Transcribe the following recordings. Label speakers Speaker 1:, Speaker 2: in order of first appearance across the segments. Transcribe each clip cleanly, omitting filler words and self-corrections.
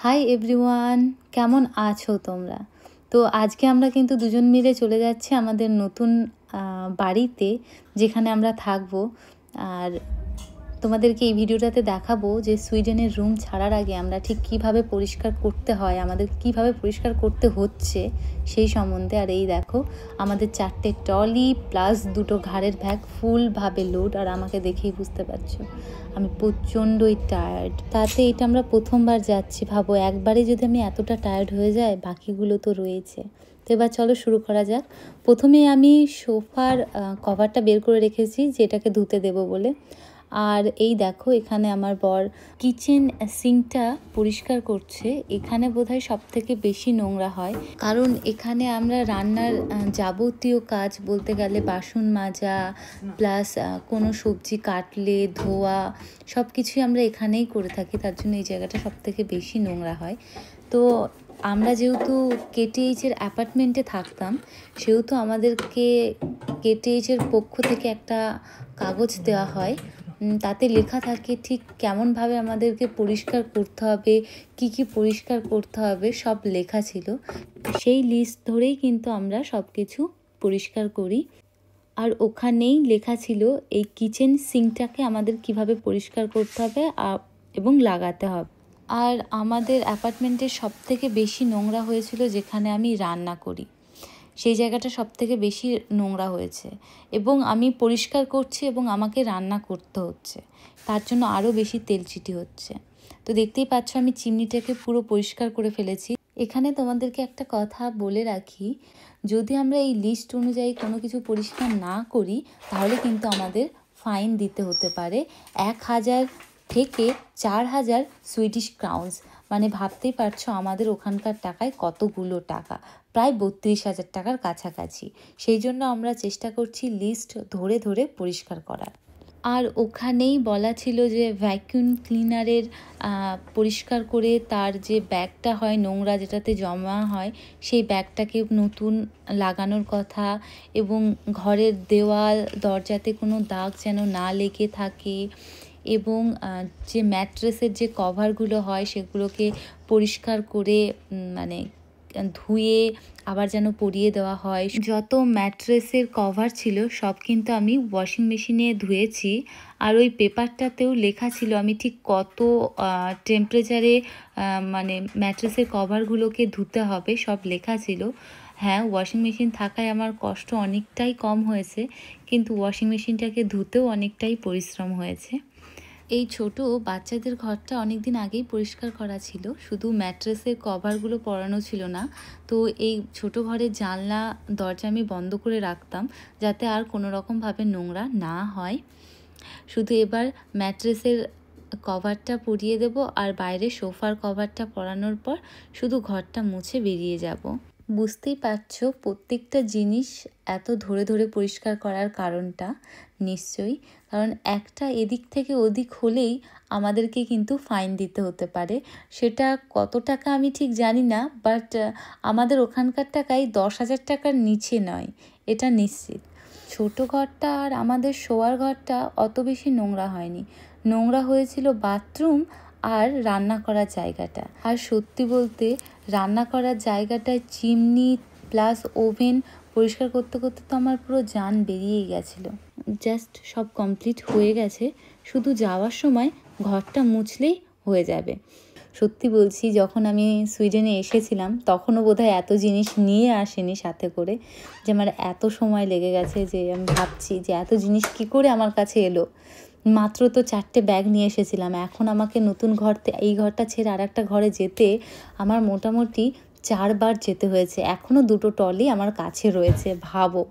Speaker 1: Hi everyone, কেমন আছো তোমরা? তো আজকে আমরা কিন্তু দুজন মিলে চলে যাচ্ছি আমাদের নতুন বাড়িতে, যেখানে আমরা থাকবো। আর তোমাদেরকে এই ভিডিওটাতে দেখাবো যে সুইডেনের রুম ছাড়ার আগে আমরা ঠিক কিভাবে পরিষ্কার করতে হয়, আমাদের কিভাবে পরিষ্কার করতে হচ্ছে সেই সম্বন্ধে। আর এই দেখো, আমাদের 4টে ট্রলি প্লাস 2টো ঘাড়ের ব্যাগ ফুলভাবে লোড। আর আমাকে দেখেই বুঝতে পারছো আমি প্রচণ্ডই টায়ার্ড। তাতে এটা আমরা প্রথমবার যাচ্ছি, ভাবো একবারে যদি আমি এতটা টায়ার্ড হয়ে যাই, বাকিগুলো তো রয়েছে। তো এবার চলো শুরু করা যাক। প্রথমে আমি সোফার কভারটা বের করে রেখেছি, যেটাকে ধুতে দেবো বলে। আর এই দেখো, এখানে আমার বর কিচেন সিঙ্কটা পরিষ্কার করছে। এখানে বোধহয় সব থেকে বেশি নোংরা হয়, কারণ এখানে আমরা রান্নার যাবতীয় কাজ বলতে গেলে বাসন মাজা প্লাস কোনো সবজি কাটলে ধোয়া সব কিছুই আমরা এখানেই করে থাকি। তার জন্য এই জায়গাটা সব থেকে বেশি নোংরা হয়। তো আমরা যেহেতু কেটিএইচের অ্যাপার্টমেন্টে থাকতাম, সেহেতু আমাদেরকে কেটিএইচের পক্ষ থেকে একটা কাগজ দেওয়া হয়। তাতে লেখা থাকে ঠিক কেমনভাবে আমাদেরকে পরিষ্কার করতে হবে, কি পরিষ্কার করতে হবে, সব লেখা ছিল। সেই লিস্ট ধরেই কিন্তু আমরা সব কিছু পরিষ্কার করি। আর ওখানেই লেখা ছিল এই কিচেন সিঙ্কটাকে আমাদের কিভাবে পরিষ্কার করতে হবে এবং লাগাতে হবে। আর আমাদের অ্যাপার্টমেন্টের সব থেকে বেশি নোংরা হয়েছিল যেখানে আমি রান্না করি, সেই জায়গাটা সব থেকে বেশি নোংরা হয়েছে। এবং আমি পরিষ্কার করছি এবং আমাকে রান্না করতে হচ্ছে, তার জন্য আরও বেশি তেলচিটি হচ্ছে। তো দেখতেই পাচ্ছ আমি চিমনিটাকে পুরো পরিষ্কার করে ফেলেছি। এখানে তোমাদেরকে একটা কথা বলে রাখি, যদি আমরা এই লিস্ট অনুযায়ী কোনো কিছু পরিষ্কার না করি, তাহলে কিন্তু আমাদের ফাইন দিতে হতে পারে 1000 থেকে 4000 সুইডিশ ক্রাউন্স। মানে ভাবতেই পারছো আমাদের ওখানকার টাকায় কতগুলো টাকা, প্রায় 32,000 টাকার কাছাকাছি। সেই জন্য আমরা চেষ্টা করছি লিস্ট ধরে ধরে পরিষ্কার করার। আর ওখানেই বলা ছিল যে ভ্যাকুয়াম ক্লিনারের পরিষ্কার করে তার যে ব্যাগটা হয় নোংরা যেটাতে জমা হয়, সেই ব্যাগটাকে নতুন লাগানোর কথা। এবং ঘরের দেওয়াল দরজাতে কোনো দাগ যেন না লেগে থাকে। এবং যে ম্যাট্রেসের যে কভারগুলো হয় সেগুলোকে পরিষ্কার করে মানে ধুয়ে আবার যেন পরিয়ে দেওয়া হয়। যত ম্যাট্রেসের কভার ছিল সব কিন্তু আমি ওয়াশিং মেশিনে ধুয়েছি। আর ওই পেপারটাতেও লেখা ছিল আমি ঠিক কত টেম্পারেচারে মানে ম্যাট্রেসের কভারগুলোকে ধুতে হবে, সব লেখা ছিল। হ্যাঁ, ওয়াশিং মেশিন থাকায় আমার কষ্ট অনেকটাই কম হয়েছে, কিন্তু ওয়াশিং মেশিনটাকে ধুতেও অনেকটাই পরিশ্রম হয়েছে। এই ছোট বাচ্চাদের ঘরটা অনেক দিন আগেই পরিষ্কার করা ছিল, শুধু ম্যাট্রেসের কভারগুলো পরানো ছিল না। তো এই ছোট ঘরের জানলা দরজা আমি বন্ধ করে রাখতাম, যাতে আর কোনো রকমভাবে নোংরা না হয়। শুধু এবার ম্যাট্রেসের কভারটা পরিয়ে দেব, আর বাইরে সোফার কভারটা পরানোর পর শুধু ঘরটা মুছে বেরিয়ে যাব। বুঝতেই পারছো প্রত্যেকটা জিনিস এত ধরে ধরে পরিষ্কার করার কারণটা নিশ্চয়ই, কারণ একটা এদিক থেকে ওদিক হলেই আমাদেরকে কিন্তু ফাইন দিতে হতে পারে। সেটা কত টাকা আমি ঠিক জানি না, বাট আমাদের ওখানকার টাকায় 10,000 টাকার নিচে নয়, এটা নিশ্চিত। ছোট ঘরটা আর আমাদের শোয়ার ঘরটা অত বেশি নোংরা হয়নি, নোংরা হয়েছিল বাথরুম আর রান্না করার জায়গাটা। আর সত্যি বলতে রান্না করার জায়গাটায় চিমনি প্লাস ওভেন পরিষ্কার করতে করতে তো আমার পুরো জান বেরিয়েই গেছিলো। জাস্ট সব কমপ্লিট হয়ে গেছে, শুধু যাওয়ার সময় ঘরটা মুছলেই হয়ে যাবে। সত্যি বলছি, যখন আমি সুইডেনে এসেছিলাম তখনও বোধহয় এত জিনিস নিয়ে আসেনি সাথে করে, যে আমার এত সময় লেগে গেছে যে আমি ভাবছি যে এত জিনিস কি করে আমার কাছে এলো। মাত্র তো 4টে ব্যাগ নিয়ে এসেছিলাম, এখন আমাকে নতুন এই ঘরটা ছেড়ে আর একটা ঘরে যেতে আমার মোটামুটি 4বার যেতে হয়েছে। এখনও 2টো ট্রলি আমার কাছে রয়েছে, ভাবো।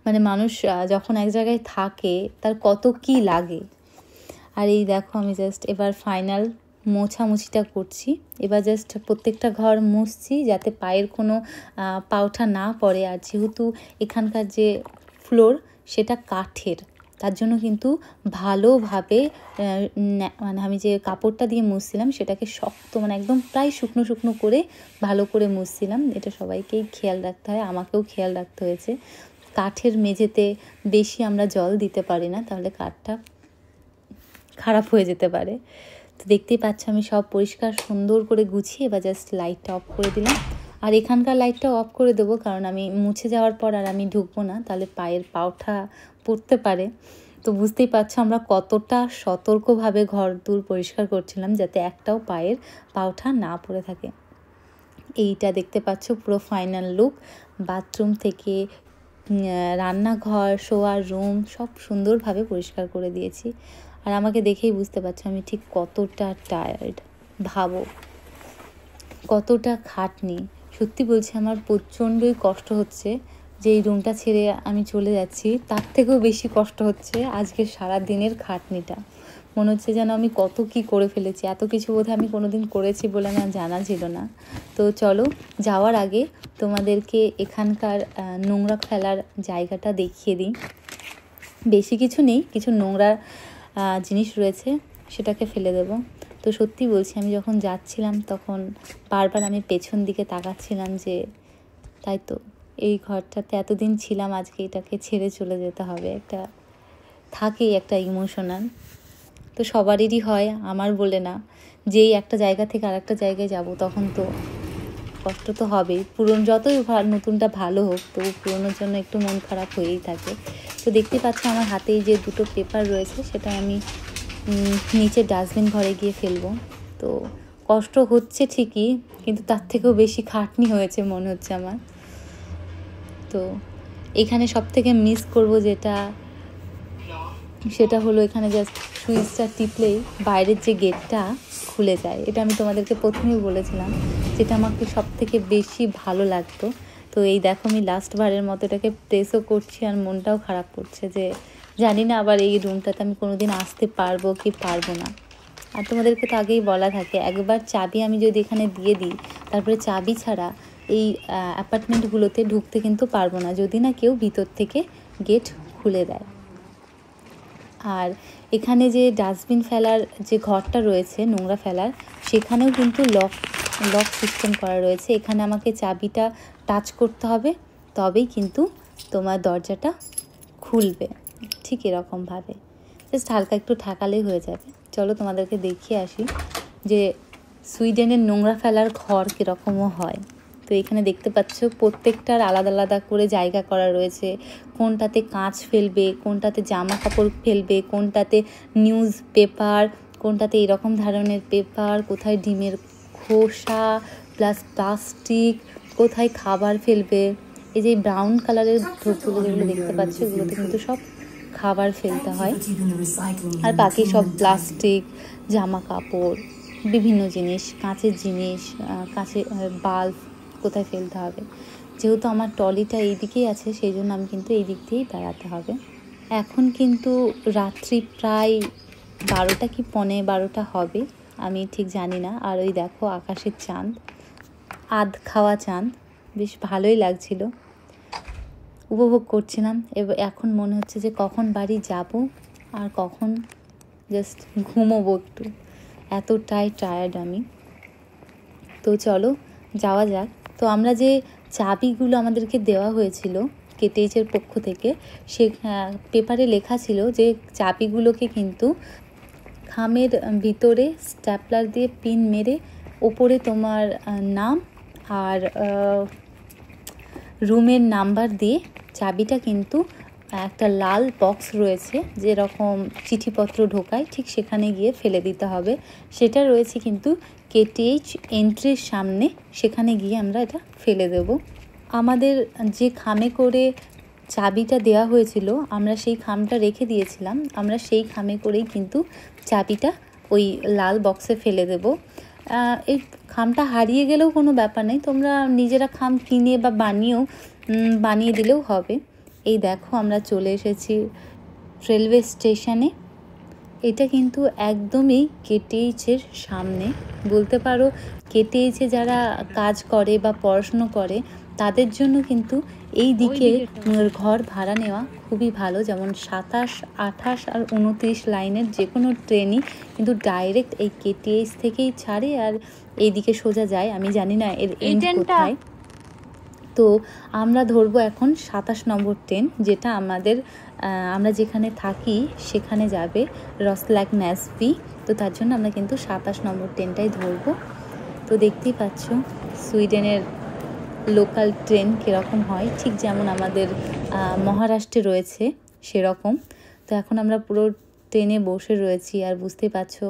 Speaker 1: মানে মানুষ যখন এক জায়গায় থাকে তার কত কি লাগে। আর এই দেখো আমি জাস্ট এবার ফাইনাল মোছামুছিটা করছি। এবার জাস্ট প্রত্যেকটা ঘর মুছছি যাতে পায়ের কোনো পাউঠা না পড়ে। আর যেহেতু এখানকার যে ফ্লোর সেটা কাঠের, তার জন্য কিন্তু ভালোভাবে মানে আমি যে কাপড়টা দিয়ে মুছছিলাম সেটাকে শক্ত মানে একদম প্রায় শুকনো শুকনো করে ভালো করে মুছছিলাম। এটা সবাইকেই খেয়াল রাখতে হয়, আমাকেও খেয়াল রাখতে হয়েছে। কাঠের মেঝেতে বেশি আমরা জল দিতে পারি না, তাহলে কাঠটা খারাপ হয়ে যেতে পারে। তো দেখতেই পাচ্ছ আমি সব পরিষ্কার সুন্দর করে গুছিয়ে এবার জাস্ট লাইটটা অফ করে দিলাম। আর এখানকার লাইটটাও অফ করে দেবো, কারণ আমি মুছে যাওয়ার পর আর আমি ঢুকবো না, তাহলে পায়ের পাউঠা পড়তে পারে। তো বুঝতেই পারছো আমরা কতটা সতর্কভাবে ঘর দূর পরিষ্কার করছিলাম যাতে একটাও পায়ের পাউঠা না পড়ে থাকে। এইটা দেখতে পাচ্ছ পুরো ফাইনাল লুক। বাথরুম থেকে রান্নাঘর, শোয়ার রুম সব সুন্দরভাবে পরিষ্কার করে দিয়েছি। আর আমাকে দেখেই বুঝতে পারছো আমি ঠিক কতটা টায়ার্ড। ভাবো কতটা খাটনি। সত্যি বলছি আমার প্রচণ্ডই কষ্ট হচ্ছে যে এই রুমটা ছেড়ে আমি চলে যাচ্ছি, তার থেকেও বেশি কষ্ট হচ্ছে আজকের সারা দিনের খাটনিটা। মনে হচ্ছে যেন আমি কত কি করে ফেলেছি, এত কিছু বোধহয় আমি কোনোদিন করেছি বলে আমার জানা ছিল না। তো চলো যাওয়ার আগে তোমাদেরকে এখানকার নোংরা ফেলার জায়গাটা দেখিয়ে দিই। বেশি কিছু নেই, কিছু নোংরা জিনিস রয়েছে, সেটাকে ফেলে দেব। তো সত্যি বলছি আমি যখন যাচ্ছিলাম তখন বারবার আমি পেছন দিকে তাকাচ্ছিলাম যে তাই তো এই ঘরটাতে এতদিন ছিলাম, আজকে এটাকে ছেড়ে চলে যেতে হবে। একটা থাকেই একটা ইমোশনাল, তো সবারই হয়, আমার বলে না। যেই একটা জায়গা থেকে আর একটা জায়গায় যাব তখন তো কষ্ট তো হবেই। যতই নতুনটা ভালো হোক তবু পুরোনোর জন্য একটু মন খারাপ হয়েই থাকে। তো দেখতে পাচ্ছ আমার হাতেই যে দুটো পেপার রয়েছে সেটা আমি নিচে ডাস্টবিন ঘরে গিয়ে ফেলবো। তো কষ্ট হচ্ছে ঠিকই, কিন্তু তার থেকেও বেশি খাটনি হয়েছে মনে হচ্ছে আমার। তো এখানে সব থেকে মিস করবো সেটা হলো এখানে জাস্ট সুইচটা টিপলেই বাইরের যে গেটটা খুলে যায়। এটা আমি তোমাদেরকে প্রথমেই বলেছিলাম, যেটা আমাকে সব থেকে বেশি ভালো লাগতো। তো এই দেখো আমি লাস্টবারের মতো এটাকে প্রেসও করছি আর মনটাও খারাপ করছে যে জানি না আবার এই রুমটাতে আমি কোনোদিন আসতে পারবো কি পারবো না। আর তোমাদেরকে তো আগেই বলা থাকে, একবার চাবি আমি যদি এখানে দিয়ে দিই তারপরে চাবি ছাড়া এই অ্যাপার্টমেন্টগুলোতে ঢুকতে কিন্তু পারবো না, যদি না কেউ ভিতর থেকে গেট খুলে দেয়। আর এখানে যে ডাস্টবিন ফেলার যে ঘরটা রয়েছে নোংরা ফেলার, সেখানেও কিন্তু লক সিস্টেম করা রয়েছে। এখানে আমাকে চাবিটা টাচ করতে হবে, তবেই কিন্তু তোমার দরজাটা খুলবে, ঠিক এরকমভাবে জাস্ট হালকা একটু ঠাকালেই হয়ে যাবে। চলো তোমাদেরকে দেখিয়ে আসি যে সুইডেনের নোংরা ফেলার ঘর কীরকমও হয়। তো এখানে দেখতে পাচ্ছ প্রত্যেকটার আলাদা আলাদা করে জায়গা করা রয়েছে। কোনটাতে কাঁচ ফেলবে, কোনটাতে জামা কাপড় ফেলবে, কোনটাতে নিউজ পেপার, কোনটাতে এরকম ধরনের পেপার, কোথায় ডিমের খোসা প্লাস প্লাস্টিক, কোথায় খাবার ফেলবে। এই যে ব্রাউন কালারের ধূপগুলো যেগুলো দেখতে পাচ্ছ এগুলোতে কিন্তু সব খাবার ফেলতে হয়। আর বাকি সব প্লাস্টিক, জামা কাপড়, বিভিন্ন জিনিস, কাঁচের জিনিস, কাঁচের বাল্ব কোথায় ফেলতে হবে। যেহেতু আমার ট্রলিটা এই দিকেই আছে সেই জন্য আমি কিন্তু এই দিক দিয়েই বেড়াতে হবে। এখন কিন্তু রাত্রি প্রায় 12টা কি 12:15 হবে, আমি ঠিক জানি না। আর ওই দেখো আকাশের চাঁদ, আধ খাওয়া চাঁদ, বেশ ভালোই লাগছিল, উপভোগ করছিলাম। এখন মনে হচ্ছে যে কখন বাড়ি যাব আর কখন জাস্ট ঘুমোবো একটু, এতটাই টায়ার্ড আমি। তো চলো যাওয়া যাক। তো আমরা যে চাবিগুলো আমাদেরকে দেওয়া হয়েছিল কেটিএইচের পক্ষ থেকে, সে পেপারে লেখা ছিল যে চাবিগুলোকে কিন্তু খামের ভিতরে স্ট্যাপলার দিয়ে পিন মেরে ওপরে তোমার নাম আর রুমের নাম্বার দিয়ে চাবিটা কিন্তু একটা লাল বক্স রয়েছে যেরকম চিঠিপত্র ঢোকায়, ঠিক সেখানে গিয়ে ফেলে দিতে হবে। সেটা রয়েছে কিন্তু কেটিএইচ এন্ট্রির সামনে, সেখানে গিয়ে আমরা এটা ফেলে দেব। আমাদের যে খামে করে চাবিটা দেওয়া হয়েছিল আমরা সেই খামটা রেখে দিয়েছিলাম, আমরা সেই খামে করেই কিন্তু চাবিটা ওই লাল বক্সে ফেলে দেব। এই খামটা হারিয়ে গেলেও কোনো ব্যাপার নেই, তোমরা নিজেরা খাম কিনে বা বানিয়ে দিলেও হবে। এই দেখো আমরা চলে এসেছি রেলওয়ে স্টেশনে। এটা কিন্তু একদমই কেটিএইচের সামনে, বলতে পারো কেটিএইচে যারা কাজ করে বা পড়াশুনো করে তাদের জন্য কিন্তু এই দিকে ঘর ভাড়া নেওয়া খুবই ভালো। যেমন 27, 28 আর 29 লাইনের যে কোনো ট্রেনই কিন্তু ডাইরেক্ট এই কেটিএইচ থেকেই ছাড়ে আর এইদিকে সোজা যায়। আমি জানি না এর এন্ড কোথায়, তো আমরা ধরবো এখন 27 নম্বর ট্রেন, যেটা আমাদের আমরা যেখানে থাকি সেখানে যাবে, রসল্যাগ ন্যাসবি। তো তার জন্য আমরা কিন্তু 27 নম্বর ট্রেনটাই ধরবো। তো দেখতেই পাচ্ছ সুইডেনের লোকাল ট্রেন কীরকম হয়, ঠিক যেমন আমাদের মহারাষ্ট্রে রয়েছে সেরকম। তো এখন আমরা পুরো ট্রেনে বসে রয়েছি, আর বুঝতেই পারছো।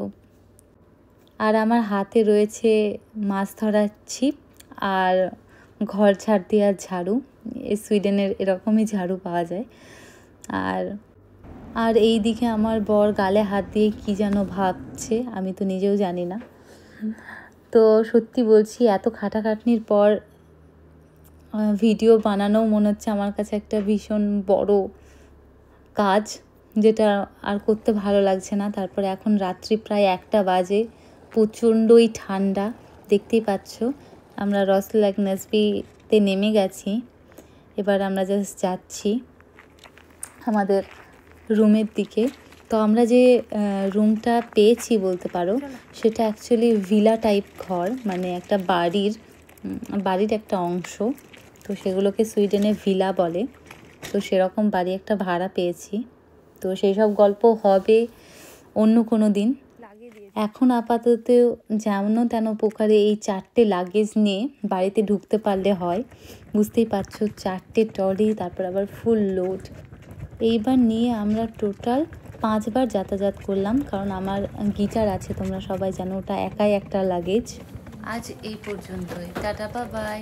Speaker 1: আর আমার হাতে রয়েছে মাছ ধরার ছিপ আর ঘর ঝাড় দেওয়ার ঝাড়ু। সুইডেনের এরকমই ঝাড়ু পাওয়া যায়। আর এই দিকে আমার বর গালে হাত দিয়ে কী যেন ভাবছে, আমি তো নিজেও জানি না। তো সত্যি বলছি, এত খাটাখাটনির পর ভিডিও বানানো মনে হচ্ছে আমার কাছে একটা ভীষণ বড় কাজ, যেটা আর করতে ভালো লাগছে না। তারপরে এখন রাত্রি প্রায় 1টা বাজে, প্রচণ্ডই ঠান্ডা। দেখতেই পাচ্ছ আমরা রসল্যাগ ন্যাসবিতে নেমে গেছি। এবার আমরা জাস্ট যাচ্ছি আমাদের রুমের দিকে। তো আমরা যে রুমটা পেয়েছি বলতে পারো, সেটা অ্যাকচুয়ালি ভিলা টাইপ ঘর, মানে একটা বাড়ির একটা অংশ। তো সেগুলোকে সুইডেনে ভিলা বলে। তো সেরকম বাড়ি একটা ভাড়া পেয়েছি। তো সেই সব গল্প হবে অন্য কোনো দিন। এখন আপাতত যেমন তেন প্রকারে এই 4টে লাগেজ নিয়ে বাড়িতে ঢুকতে পারলে হয়। বুঝতেই পারছো, 4টে ট্রলি, তারপর আবার ফুল লোড। এইবার নিয়ে আমরা টোটাল 5বার যাতায়াত করলাম, কারণ আমার গিটার আছে, তোমরা সবাই জানো, ওটা একাই একটা লাগেজ। আজ এই পর্যন্তই, টাটা, বাই বাই।